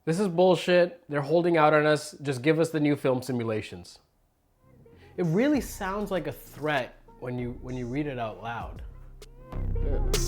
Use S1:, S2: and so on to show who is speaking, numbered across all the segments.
S1: This is bullshit. They're holding out on us. Just give us the new film simulations. It really sounds like a threat when you read it out loud.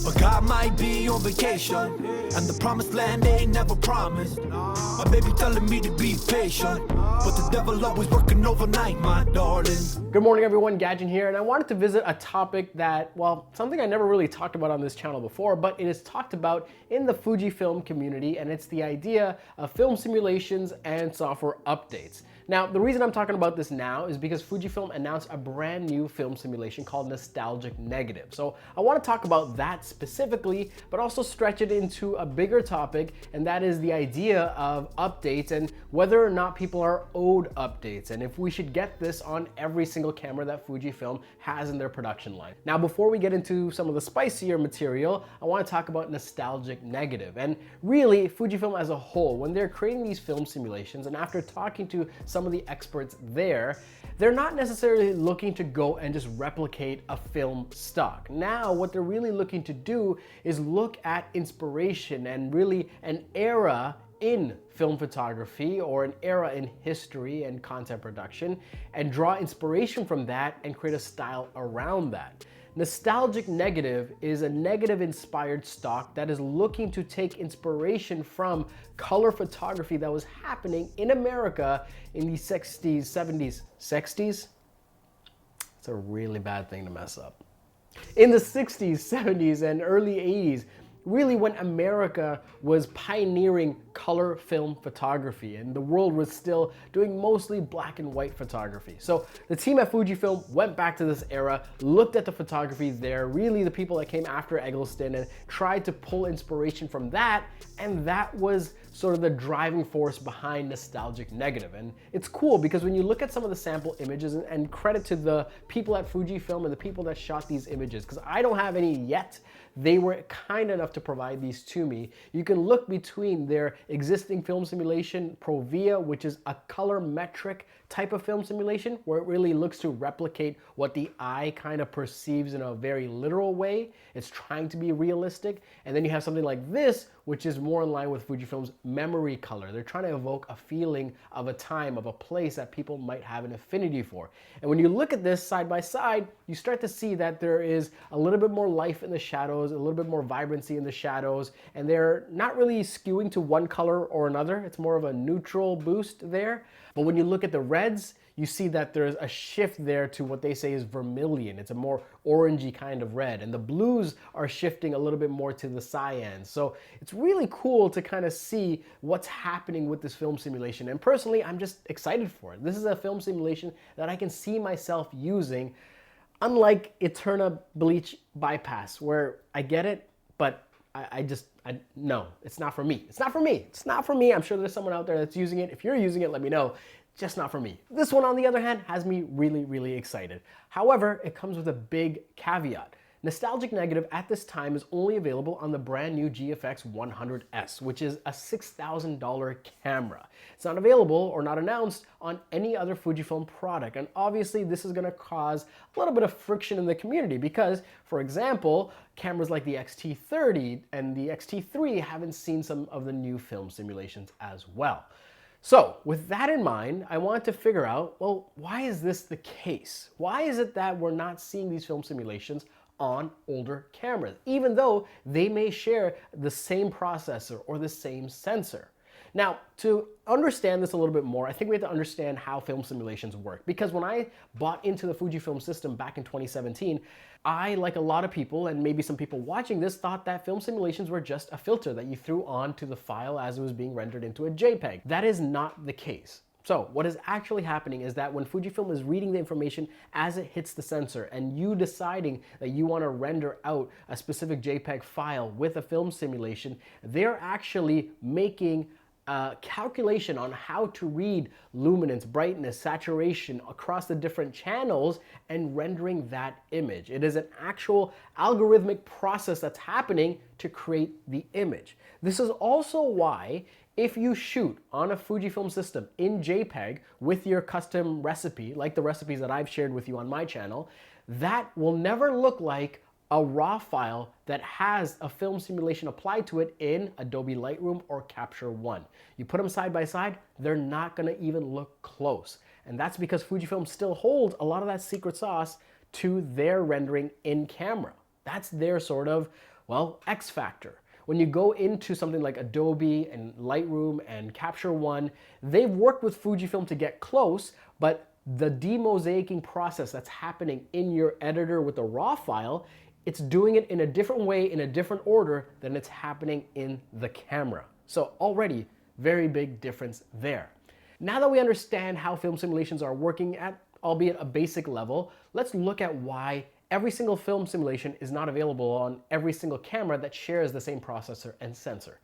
S2: But God might be on vacation, and the promised land ain't never promised. My baby telling me to be patient, but the devil always working overnight, my darling.
S1: Good morning, everyone. Gajan here, and I wanted to visit a topic that, well, something I never really talked about on this channel before, but it is talked about in the Fujifilm community, and it's the idea of film simulations and software updates. Now, the reason I'm talking about this now is because Fujifilm announced a brand new film simulation called Nostalgic Negative. So I want to talk about that specifically, but also stretch it into a bigger topic, and that is the idea of updates and whether or not people are owed updates, and if we should get this on every single camera that Fujifilm has in their production line. Now, before we get into some of the spicier material, I want to talk about Nostalgic Negative. And really, Fujifilm as a whole, when they're creating these film simulations, and after talking to some of the experts there, they're not necessarily looking to go and just replicate a film stock. Now, what they're really looking to do is look at inspiration and really an era in film photography or an era in history and content production and draw inspiration from that and create a style around that. Nostalgic Negative is a negative inspired stock that is looking to take inspiration from color photography that was happening in America in the 60s, 70s, 60s? It's a really bad thing to mess up. In the 60s, 70s, and early 80s, really when America was pioneering color film photography and the world was still doing mostly black and white photography. So the team at Fujifilm went back to this era, looked at the photography there, really the people that came after Eggleston, and tried to pull inspiration from that, and that was sort of the driving force behind Nostalgic Negative. And it's cool because when you look at some of the sample images, and credit to the people at Fujifilm and the people that shot these images, because I don't have any yet, they were kind enough to provide these to me. You can look between their existing film simulation, Provia, which is a colorimetric type of film simulation where it really looks to replicate what the eye kind of perceives in a very literal way. It's trying to be realistic. And then you have something like this, which is more in line with Fujifilm's memory color. They're trying to evoke a feeling of a time, of a place that people might have an affinity for. And when you look at this side by side, you start to see that there is a little bit more life in the shadows, a little bit more vibrancy in the shadows, and they're not really skewing to one color or another. It's more of a neutral boost there. But when you look at the reds, you see that there's a shift there to what they say is vermilion. It's a more orangey kind of red. And the blues are shifting a little bit more to the cyans. So it's really cool to kind of see what's happening with this film simulation. And personally, I'm just excited for it. This is a film simulation that I can see myself using, unlike Eterna Bleach Bypass, where I get it, but no, it's not for me. It's not for me. It's not for me. I'm sure there's someone out there that's using it. If you're using it, let me know. Just not for me. This one, on the other hand, has me really, really excited. However, it comes with a big caveat. Nostalgic Negative at this time is only available on the brand new GFX 100S, which is a $6,000 camera. It's not available or not announced on any other Fujifilm product. And obviously this is gonna cause a little bit of friction in the community because, for example, cameras like the X-T30 and the X-T3 haven't seen some of the new film simulations as well. So with that in mind, I wanted to figure out, well, why is this the case? Why is it that we're not seeing these film simulations on older cameras, even though they may share the same processor or the same sensor? Now, to understand this a little bit more, I think we have to understand how film simulations work. Because when I bought into the Fujifilm system back in 2017, I, like a lot of people, and maybe some people watching this, thought that film simulations were just a filter that you threw onto the file as it was being rendered into a JPEG. That is not the case. So what is actually happening is that when Fujifilm is reading the information as it hits the sensor and you deciding that you want to render out a specific JPEG file with a film simulation, they're actually making a calculation on how to read luminance, brightness, saturation across the different channels and rendering that image. It is an actual algorithmic process that's happening to create the image. This is also why if you shoot on a Fujifilm system in JPEG with your custom recipe, like the recipes that I've shared with you on my channel, that will never look like a raw file that has a film simulation applied to it in Adobe Lightroom or Capture One. You put them side by side, they're not gonna even look close. And that's because Fujifilm still holds a lot of that secret sauce to their rendering in camera. That's their sort of, well, X factor. When you go into something like Adobe and Lightroom and Capture One, they've worked with Fujifilm to get close, but the demosaicing process that's happening in your editor with the raw file, it's doing it in a different way, in a different order than it's happening in the camera. So already, very big difference there. Now that we understand how film simulations are working at, albeit a basic level, let's look at why every single film simulation is not available on every single camera that shares the same processor and sensor.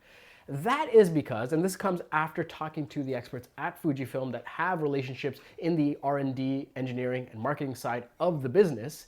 S1: That is because, and this comes after talking to the experts at Fujifilm that have relationships in the R&D, engineering, and marketing side of the business,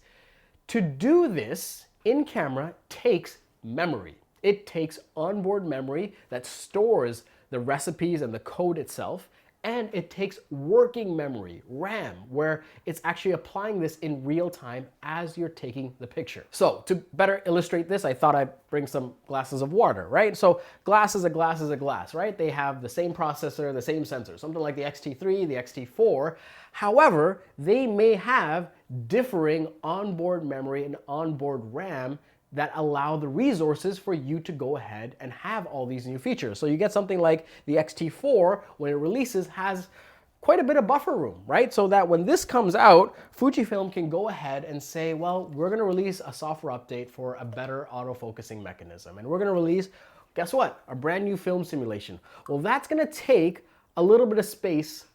S1: to do this in camera takes memory. It takes onboard memory that stores the recipes and the code itself, and it takes working memory, RAM, where it's actually applying this in real time as you're taking the picture. So to better illustrate this, I thought I'd bring some glasses of water, right? So glass is a glass is a glass, right? They have the same processor, the same sensor, something like the X-T3, the X-T4. However, they may have differing onboard memory and onboard RAM that allow the resources for you to go ahead and have all these new features. So you get something like the X-T4, when it releases, has quite a bit of buffer room, right? So that when this comes out, Fujifilm can go ahead and say, well, we're gonna release a software update for a better autofocusing mechanism. And we're gonna release, guess what? A brand new film simulation. Well, that's gonna take a little bit of space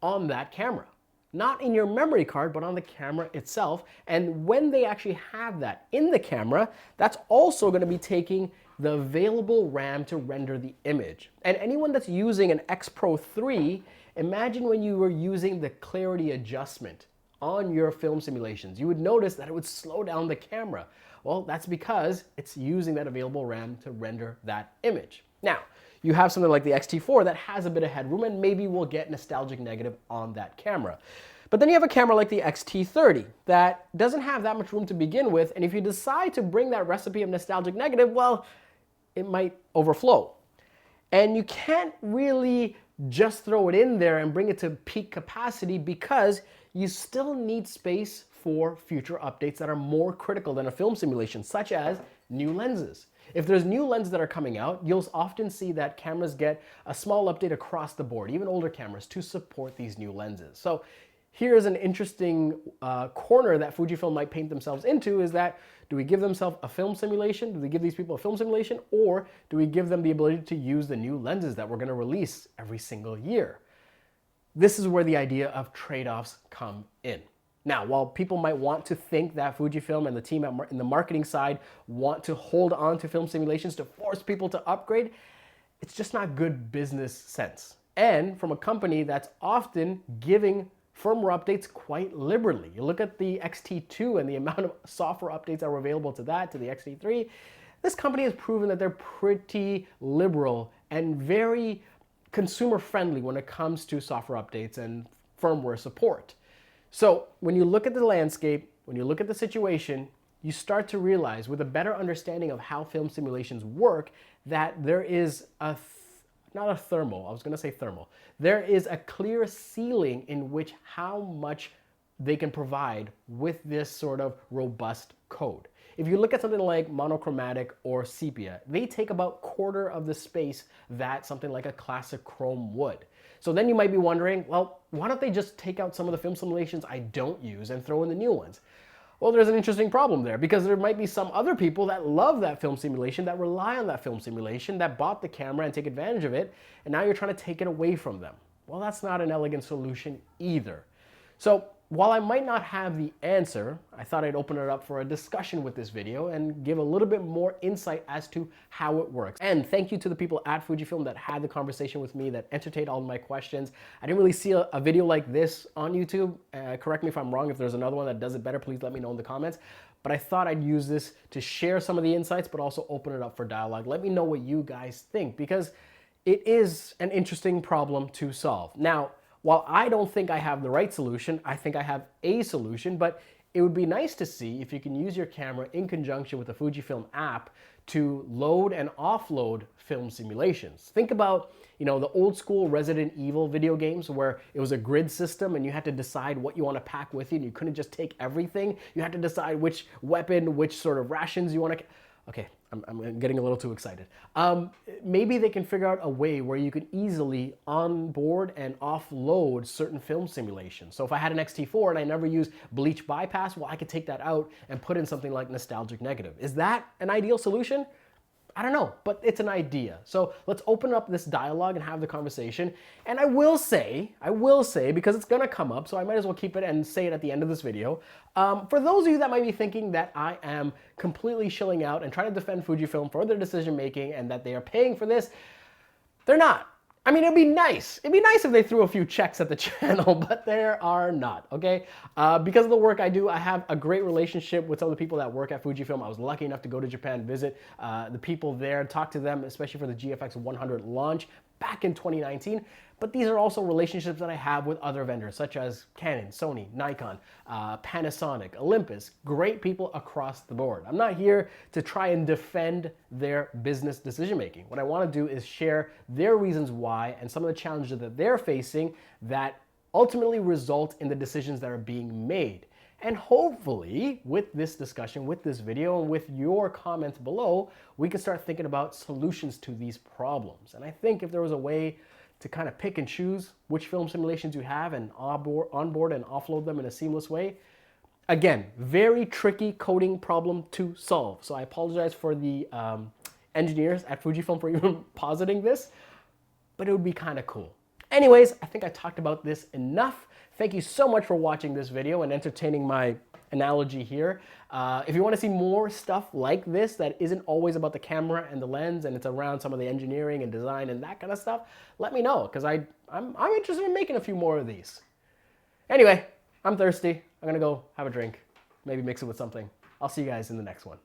S1: on that camera. Not in your memory card, but on the camera itself. And when they actually have that in the camera, that's also going to be taking the available RAM to render the image. And anyone that's using an X Pro 3, imagine when you were using the clarity adjustment on your film simulations. You would notice that it would slow down the camera. Well, that's because it's using that available RAM to render that image. Now, you have something like the X-T4 that has a bit of headroom and maybe will get nostalgic negative on that camera. But then you have a camera like the X-T30 that doesn't have that much room to begin with, and if you decide to bring that recipe of nostalgic negative, well, it might overflow. And you can't really just throw it in there and bring it to peak capacity because you still need space for future updates that are more critical than a film simulation, such as new lenses. If there's new lenses that are coming out, you'll often see that cameras get a small update across the board, even older cameras, to support these new lenses. So here's an interesting corner that Fujifilm might paint themselves into, is that do we give themselves a film simulation? Do we give these people a film simulation? Or do we give them the ability to use the new lenses that we're going to release every single year? This is where the idea of trade-offs come in. Now, while people might want to think that Fujifilm and the team in the marketing side want to hold on to film simulations to force people to upgrade, it's just not good business sense. And from a company that's often giving firmware updates quite liberally. You look at the X-T2 and the amount of software updates that were available to that, to the X-T3, this company has proven that they're pretty liberal and very consumer friendly when it comes to software updates and firmware support. So when you look at the landscape, when you look at the situation, you start to realize with a better understanding of how film simulations work that there is not a thermal, I was gonna say thermal. There is a clear ceiling in which how much they can provide with this sort of robust code. If you look at something like monochromatic or sepia, they take about quarter of the space that something like a classic chrome would. So then you might be wondering, well, why don't they just take out some of the film simulations I don't use and throw in the new ones? Well, there's an interesting problem there because there might be some other people that love that film simulation, that rely on that film simulation, that bought the camera and take advantage of it, and now you're trying to take it away from them. Well, that's not an elegant solution either. So while I might not have the answer, I thought I'd open it up for a discussion with this video and give a little bit more insight as to how it works. And thank you to the people at Fujifilm that had the conversation with me, that entertained all of my questions. I didn't really see a video like this on YouTube. Correct me if I'm wrong. If there's another one that does it better, please let me know in the comments. But I thought I'd use this to share some of the insights, but also open it up for dialogue. Let me know what you guys think, because it is an interesting problem to solve. Now, while I don't think I have the right solution, I think I have a solution, but it would be nice to see if you can use your camera in conjunction with the Fujifilm app to load and offload film simulations. Think about, the old school Resident Evil video games where it was a grid system and you had to decide what you want to pack with you and you couldn't just take everything. You had to decide which weapon, which sort of rations you want to... Okay, I'm getting a little too excited. Maybe they can figure out a way where you can easily onboard and offload certain film simulations. So if I had an X-T4 and I never use bleach bypass, well, I could take that out and put in something like nostalgic negative. Is that an ideal solution? I don't know, but it's an idea. So let's open up this dialogue and have the conversation. And I will say, because it's gonna come up, so I might as well keep it and say it at the end of this video. For those of you that might be thinking that I am completely shilling out and trying to defend Fujifilm for their decision making and that they are paying for this, they're not. I mean, it'd be nice. It'd be nice if they threw a few checks at the channel, but there are not, okay? Because of the work I do, I have a great relationship with some of the people that work at Fujifilm. I was lucky enough to go to Japan, visit the people there, talk to them, especially for the GFX 100 launch back in 2019. But these are also relationships that I have with other vendors, such as Canon, Sony, Nikon, Panasonic, Olympus, great people across the board. I'm not here to try and defend their business decision making. What I want to do is share their reasons why and some of the challenges that they're facing that ultimately result in the decisions that are being made. And hopefully, with this discussion, with this video, and with your comments below, we can start thinking about solutions to these problems. And I think if there was a way to kind of pick and choose which film simulations you have and onboard and offload them in a seamless way. Again, very tricky coding problem to solve. So I apologize for the engineers at Fujifilm for even positing this, but it would be kind of cool. Anyways, I think I talked about this enough. Thank you so much for watching this video and entertaining my analogy here. If you want to see more stuff like this that isn't always about the camera and the lens and it's around some of the engineering and design and that kind of stuff, let me know because I'm interested in making a few more of these. Anyway, I'm thirsty. I'm gonna go have a drink, maybe mix it with something. I'll see you guys in the next one.